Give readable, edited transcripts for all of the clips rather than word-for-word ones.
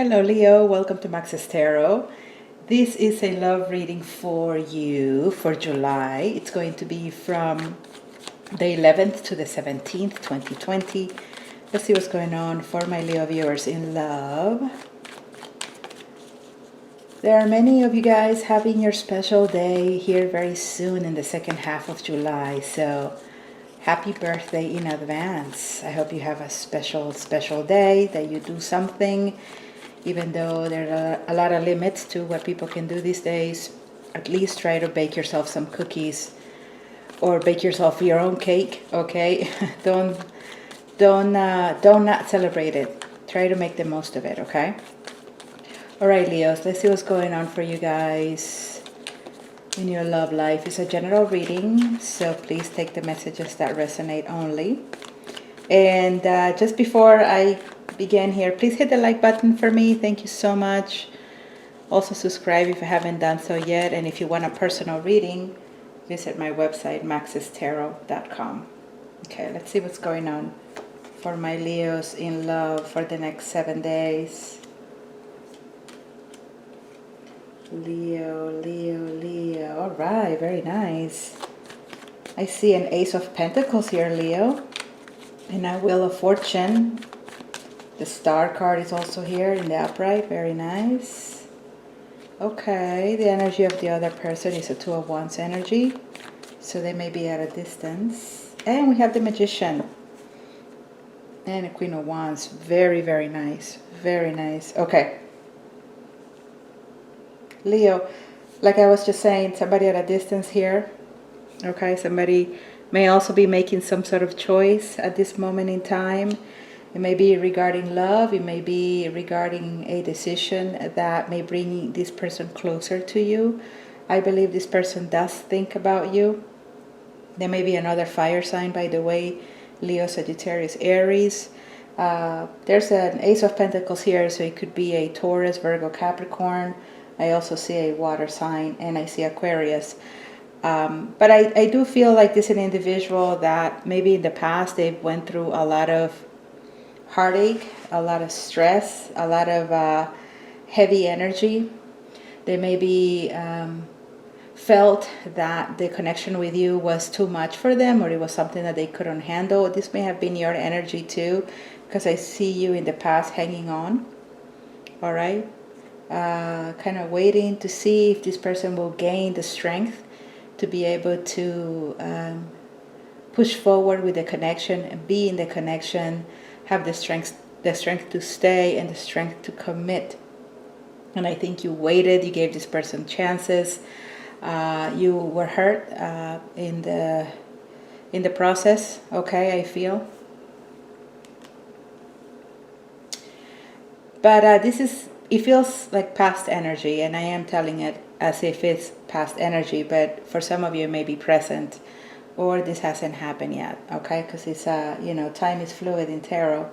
Hello Leo, welcome to Max's Tarot. This is a love reading for you for July. It's going to be from the 11th to the 17th, 2020. Let's see what's going on for my Leo viewers in love. There are many of you guys having your special day here very soon in the second half of July. So happy birthday in advance. I hope you have a special day, that you do something. Even though there are a lot of limits to what people can do these days, at least try to bake yourself some cookies or bake yourself your own cake, okay? don't not celebrate it. Try to make the most of it, okay? All right, Leos, let's see what's going on for you guys in your love life. It's a general reading, so please take the messages that resonate only. And just before I begin here, please hit the like button for me. Thank you so much. Also subscribe if you haven't done so yet. And if you want a personal reading, visit my website, maxestarot.com. Okay, let's see what's going on for my Leos in love for the next 7 days. Leo. All right, very nice. I see an Ace of Pentacles here, Leo. And a Wheel of Fortune. The Star card is also here in the upright. Very nice. Okay, the energy of the other person is a Two of Wands energy. So they may be at a distance. And we have the Magician. And a Queen of Wands. Very, very nice. Very nice. Okay. Leo, like I was just saying, somebody at a distance here. Okay, somebody may also be making some sort of choice at this moment in time. It may be regarding love. It may be regarding a decision that may bring this person closer to you. I believe this person does think about you. There may be another fire sign, by the way. Leo, Sagittarius, Aries. There's an Ace of Pentacles here, so it could be a Taurus, Virgo, Capricorn. I also see a water sign, and I see Aquarius. But I do feel like this is an individual that maybe in the past they've went through a lot of heartache, a lot of stress, a lot of heavy energy. They maybe felt that the connection with you was too much for them, or it was something that they couldn't handle. This may have been your energy too, because I see you in the past hanging on. All right, kind of waiting to see if this person will gain the strength to be able to push forward with the connection and be in the connection, have the strength to stay and the strength to commit. And I think you waited, you gave this person chances, you were hurt in the process, okay, I feel. But it feels like past energy, and I am telling it as if it's past energy, but for some of you it may be present, or this hasn't happened yet, okay? Because it's time is fluid in tarot.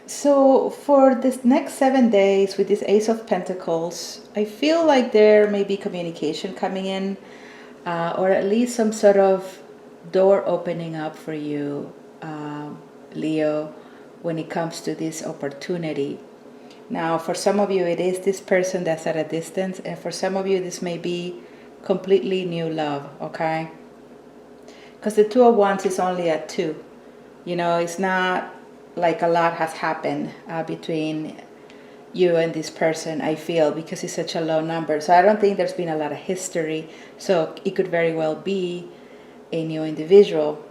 So for this next 7 days with this Ace of Pentacles, I feel like there may be communication coming in, or at least some sort of door opening up for you, Leo, when it comes to this opportunity. Now, for some of you, it is this person that's at a distance, and for some of you, this may be completely new love, okay? Because the Two of Wands is only at 2. It's not like a lot has happened between you and this person, I feel, because it's such a low number. So I don't think there's been a lot of history. So it could very well be a new individual.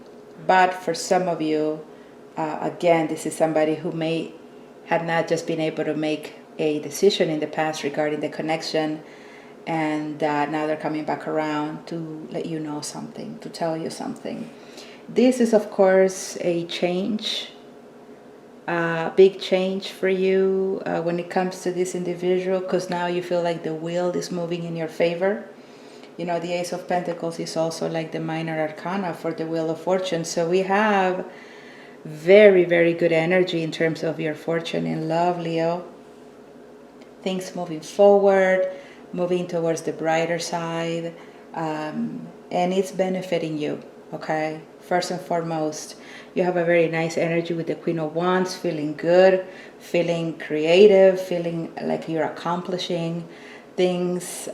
But for some of you, again, this is somebody who may have not just been able to make a decision in the past regarding the connection, and now they're coming back around to let you know something, to tell you something. This is, of course, a change, big change for you when it comes to this individual, because now you feel like the wheel is moving in your favor. The Ace of Pentacles is also like the minor arcana for the Wheel of Fortune. So we have very, very good energy in terms of your fortune in love, Leo. Things moving forward, moving towards the brighter side, and it's benefiting you. okay? First and foremost, you have a very nice energy with the Queen of Wands, feeling good, feeling creative, feeling like you're accomplishing things,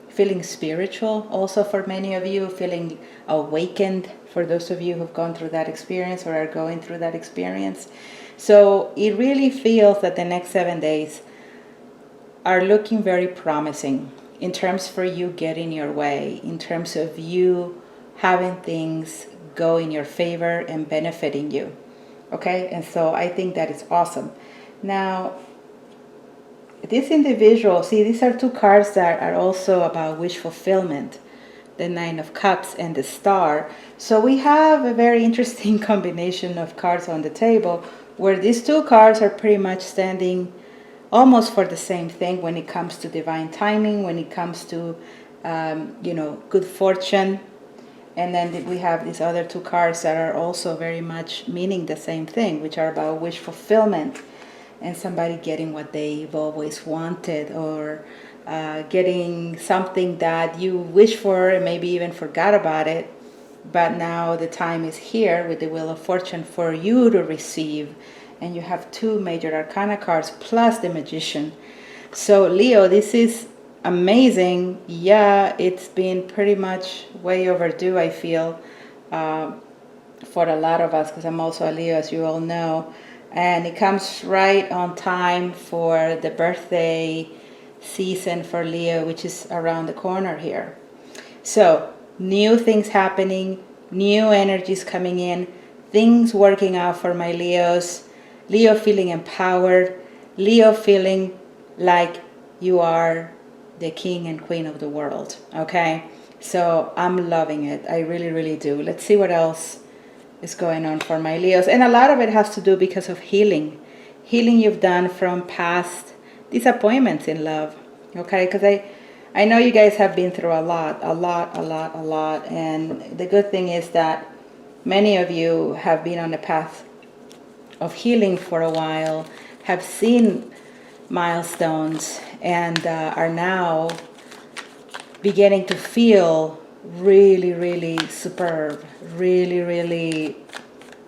feeling spiritual also for many of you, feeling awakened for those of you who've gone through that experience or are going through that experience. So it really feels that the next 7 days are looking very promising in terms for you getting your way, in terms of you having things go in your favor and benefiting you. Okay, and so I think that is awesome. Now, this individual, see, these are two cards that are also about wish fulfillment, the Nine of Cups and the Star. So we have a very interesting combination of cards on the table where these two cards are pretty much standing almost for the same thing when it comes to divine timing, when it comes to, good fortune. And then we have these other two cards that are also very much meaning the same thing, which are about wish fulfillment and somebody getting what they've always wanted, or getting something that you wish for and maybe even forgot about it. But now the time is here with the Wheel of Fortune for you to receive. And you have two major arcana cards plus the Magician. So Leo, this is amazing. Yeah, it's been pretty much way overdue, I feel, for a lot of us, because I'm also a Leo, as you all know. And it comes right on time for the birthday season for Leo, which is around the corner here. So new things happening, new energies coming in, things working out for my Leos. Leo feeling empowered, Leo feeling like you are the king and queen of the world, okay? So I'm loving it. I really, really do. Let's see what else is going on for my Leos. And a lot of it has to do because of healing. Healing you've done from past disappointments in love, okay? Because I know you guys have been through a lot. And the good thing is that many of you have been on the path of healing for a while, have seen milestones, and are now beginning to feel really, really superb, really, really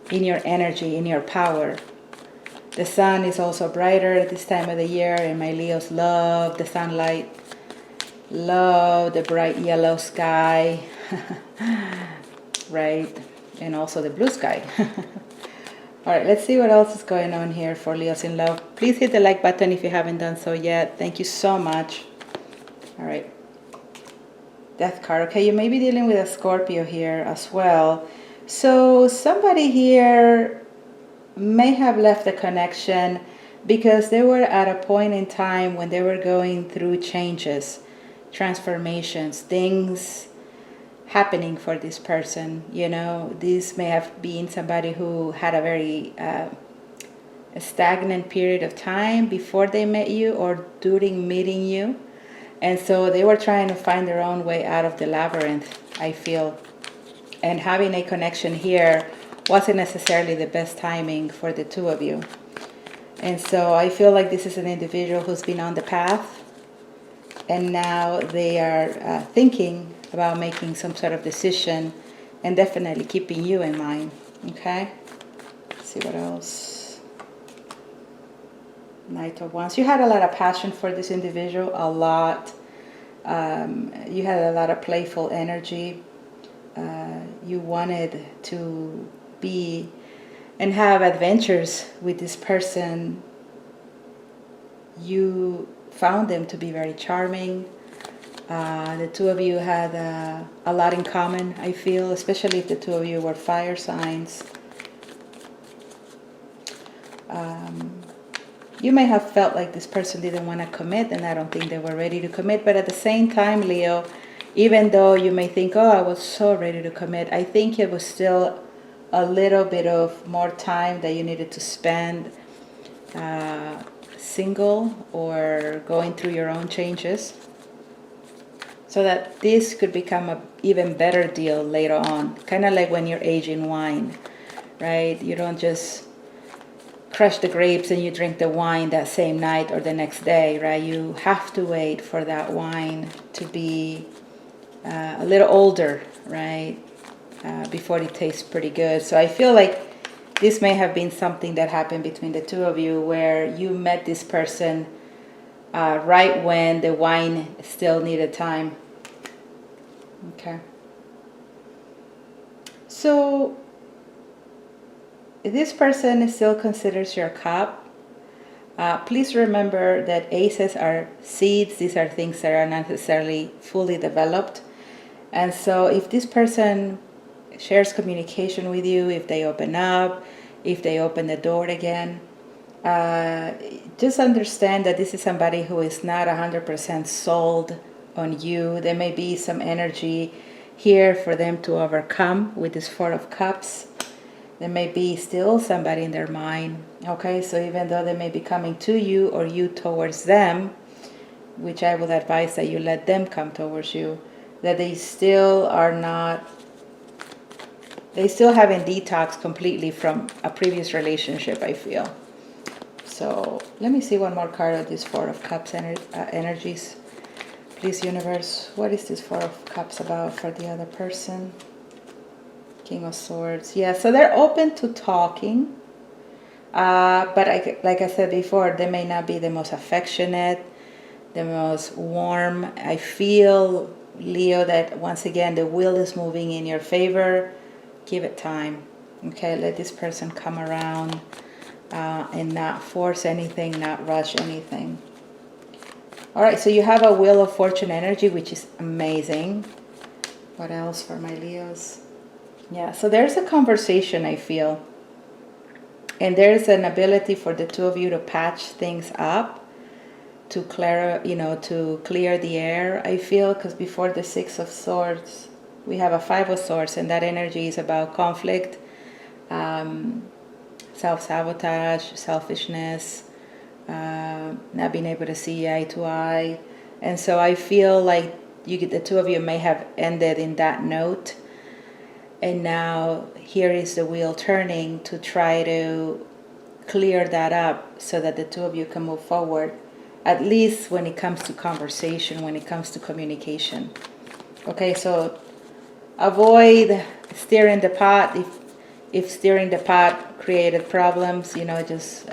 in your energy, in your power. The sun is also brighter at this time of the year, and my Leos love the sunlight, love the bright yellow sky, right? And also the blue sky. All right, let's see what else is going on here for Leos in love. Please hit the like button if you haven't done so yet. Thank you so much. All right. Death card. Okay, you may be dealing with a Scorpio here as well. So somebody here may have left a connection because they were at a point in time when they were going through changes, transformations, things happening for this person. You know, this may have been somebody who had a very a stagnant period of time before they met you or during meeting you, and so they were trying to find their own way out of the labyrinth, I feel. And having a connection here wasn't necessarily the best timing for the two of you. And so I feel like this is an individual who's been on the path, and now they are thinking about making some sort of decision, and definitely keeping you in mind. Okay, let's see what else. Knight of Wands. You had a lot of passion for this individual, a lot. You had a lot of playful energy. You wanted to be and have adventures with this person. You found them to be very charming. The two of you had a lot in common, I feel, especially if the two of you were fire signs. You may have felt like this person didn't want to commit, and I don't think they were ready to commit. But at the same time, Leo, even though you may think, oh, I was so ready to commit, I think it was still a little bit of more time that you needed to spend single or going through your own changes, so that this could become an even better deal later on. Kind of like when you're aging wine, right? You don't just crush the grapes and you drink the wine that same night or the next day, right? You have to wait for that wine to be a little older, right? before it tastes pretty good. So I feel like this may have been something that happened between the two of you, where you met this person right when the wine still needed time. Okay. So this person still considers your cup. Please remember that aces are seeds. These are things that are not necessarily fully developed. And so if this person shares communication with you, if they open up, if they open the door again, just understand that this is somebody who is not 100% sold on you. There may be some energy here for them to overcome with this Four of Cups. There may be still somebody in their mind, okay? So even though they may be coming to you or you towards them, which I would advise that you let them come towards you, that they still are not, they still haven't detoxed completely from a previous relationship, I feel. So let me see one more card of this Four of Cups energies. Please, universe, what is this Four of Cups about for the other person? King of Swords. Yeah, so they're open to talking. But like I said before, they may not be the most affectionate, the most warm. I feel, Leo, that once again, the wheel is moving in your favor. Give it time. Okay, let this person come around and not force anything, not rush anything. All right, so you have a Wheel of Fortune energy, which is amazing. What else for my Leos? Yeah, so there's a conversation, I feel. And there's an ability for the two of you to patch things up, to clear, to clear the air, I feel, because before the Six of Swords, we have a Five of Swords, and that energy is about conflict, self-sabotage, selfishness, not being able to see eye to eye. And so I feel like the two of you may have ended in that note. And now here is the wheel turning to try to clear that up so that the two of you can move forward, at least when it comes to conversation, when it comes to communication. Okay, so avoid stirring the pot. If stirring the pot created problems, just,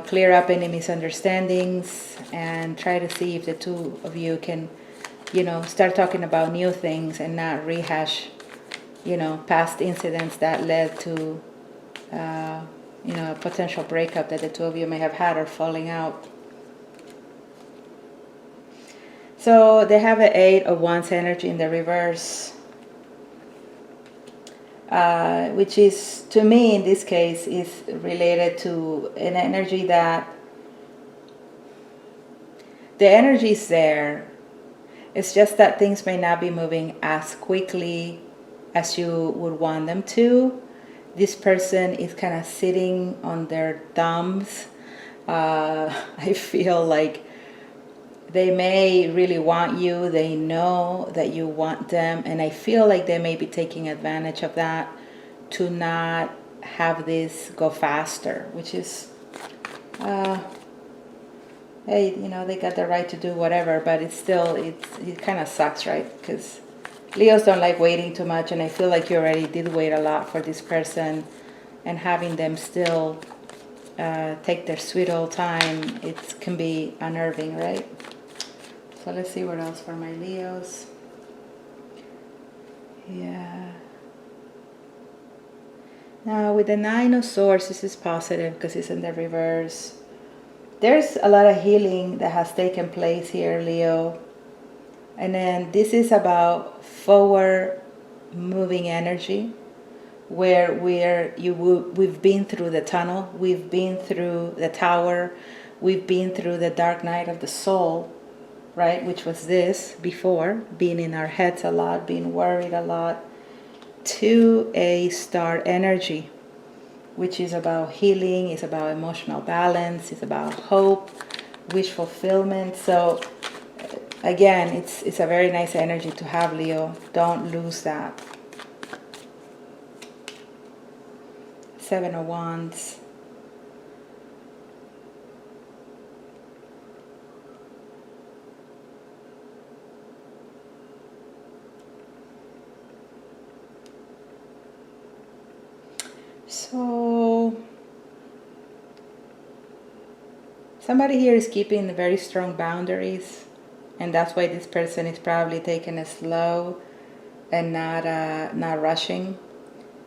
clear up any misunderstandings and try to see if the two of you can start talking about new things and not rehash, past incidents that led to, a potential breakup that the two of you may have had or falling out. So they have an Eight of Wands energy in the reverse, which is, to me, in this case, is related to an energy that the energy is there. It's just that things may not be moving as quickly as you would want them to. This person is kind of sitting on their thumbs. I feel like they may really want you. They know that you want them. And I feel like they may be taking advantage of that to not have this go faster, which is... hey, they got the right to do whatever, but it's still, it kind of sucks, right? Because Leos don't like waiting too much, and I feel like you already did wait a lot for this person, and having them still take their sweet old time, it can be unnerving, right? So let's see what else for my Leos. Yeah. Now with the Nine of Swords, this is positive because it's in the reverse. There's a lot of healing that has taken place here, Leo. And then this is about forward moving energy, where we've been through the tunnel, we've been through the tower, we've been through the dark night of the soul, right? Which was this before, being in our heads a lot, being worried a lot, to a star energy, which is about healing, it's about emotional balance, it's about hope, wish fulfillment. So again, it's a very nice energy to have, Leo. Don't lose that. Seven of Wands. So somebody here is keeping very strong boundaries, and that's why this person is probably taking it slow and not rushing.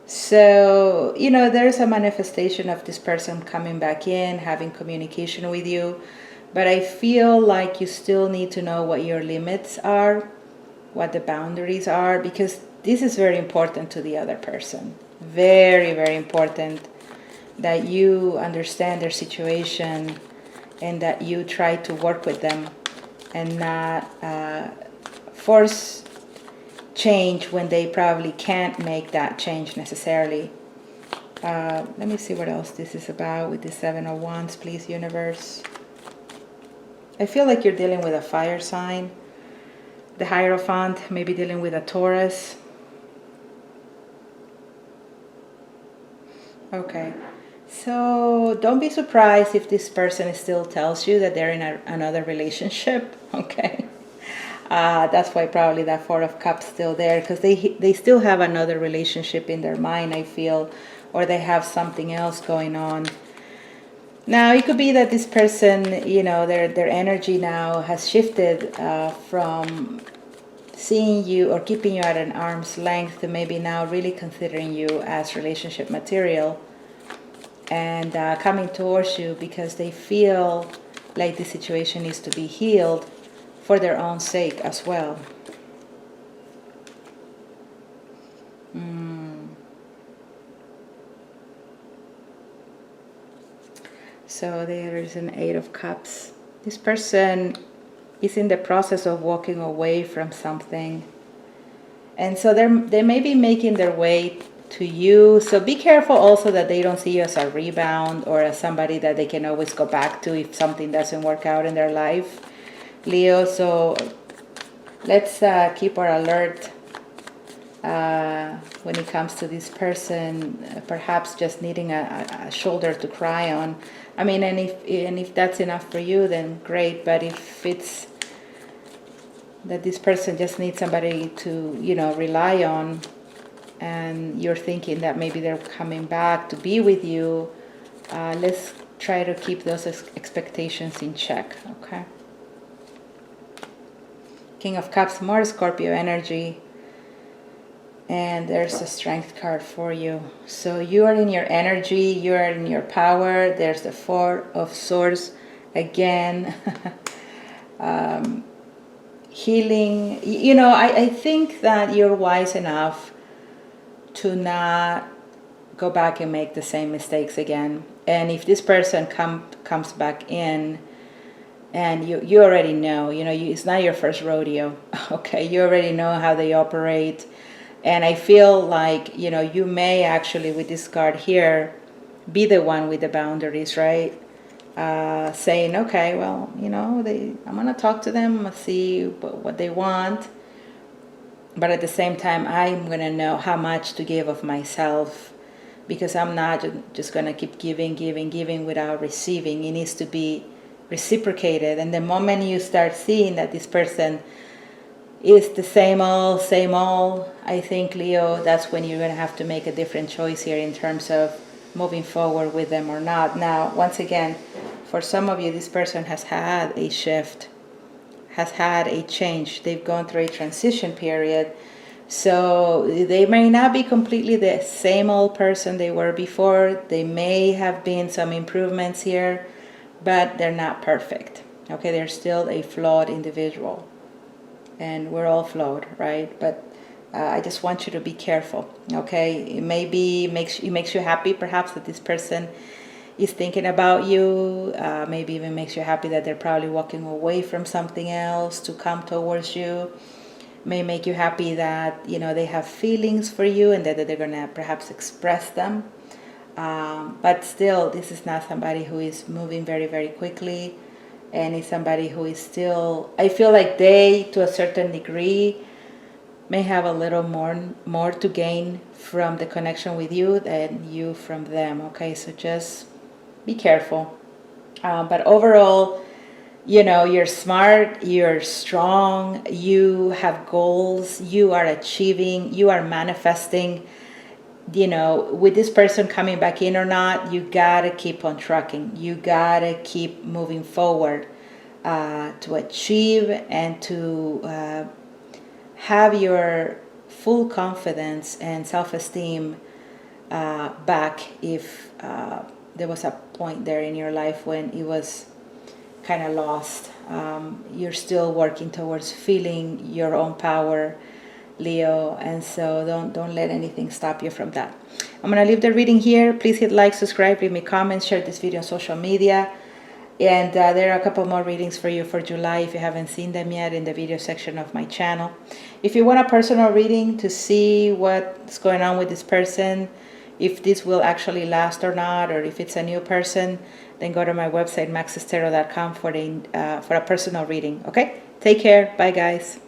So, you know, there's a manifestation of this person coming back in, having communication with you. But I feel like you still need to know what your limits are, what the boundaries are, because this is very important to the other person. Very, very important that you understand their situation and that you try to work with them and not force change when they probably can't make that change necessarily. Let me see what else this is about with the Seven of Wands, please, universe. I feel like you're dealing with a fire sign. The Hierophant, maybe dealing with a Taurus. Okay, so don't be surprised if this person still tells you that they're in another relationship. Okay. That's why probably that Four of Cups still there, because they still have another relationship in their mind, I feel, or they have something else going on. Now, it could be that this person, you know, their energy now has shifted from seeing you or keeping you at an arm's length to maybe now really considering you as relationship material and coming towards you because they feel like the situation needs to be healed for their own sake as well. So there is an Eight of Cups. This person is in the process of walking away from something. And so they may be making their way to you. So be careful also that they don't see you as a rebound or as somebody that they can always go back to if something doesn't work out in their life, Leo. So let's keep our alert when it comes to this person, perhaps just needing a shoulder to cry on. I mean, and if that's enough for you, then great. But if it's that this person just needs somebody to, you know, rely on, and you're thinking that maybe they're coming back to be with you, let's try to keep those expectations in check, okay? King of Cups, more Scorpio energy. And there's a Strength card for you. So you are in your energy, you are in your power. There's the Four of Swords again. Healing. You know, I think that you're wise enough to not go back and make the same mistakes again. And if this person comes back in, and you already know, it's not your first rodeo, okay? You already know how they operate. And I feel like, you may actually, with this card here, be the one with the boundaries, right? Saying, okay, well, I'm going to talk to them, see what they want. But at the same time, I'm going to know how much to give of myself, because I'm not just going to keep giving without receiving. It needs to be reciprocated. And the moment you start seeing that this person is the same old, I think, Leo, that's when you're going to have to make a different choice here in terms of moving forward with them or not. Now, once again, for some of you, this person has had a shift, has had a change. They've gone through a transition period. So they may not be completely the same old person they were before. They may have been some improvements here, but they're not perfect. Okay, they're still a flawed individual. And we're all flawed, right? But I just want you to be careful, okay? It maybe makes you happy, perhaps, that this person is thinking about you. Maybe even makes you happy that they're probably walking away from something else to come towards you. May make you happy that, they have feelings for you and that they're going to perhaps express them. But still, this is not somebody who is moving very, very quickly. And it's somebody who is still, I feel like they, to a certain degree, may have a little more to gain from the connection with you than you from them, okay? So just be careful. But overall, you're smart, you're strong, you have goals, you are achieving, you are manifesting. you know, with this person coming back in or not, you gotta keep on trucking. You gotta keep moving forward to achieve and to have your full confidence and self-esteem back if there was a point there in your life when it was kind of lost. You're still working towards feeling your own power, Leo, and so don't let anything stop you from that. I'm gonna leave the reading here. Please hit like, subscribe, leave me comments, share this video on social media, and there are a couple more readings for you for July if you haven't seen them yet in the video section of my channel. If you want a personal reading to see what's going on with this person, if this will actually last or not, or if it's a new person, then go to my website maxestero.com for a personal reading. Okay, take care. Bye guys.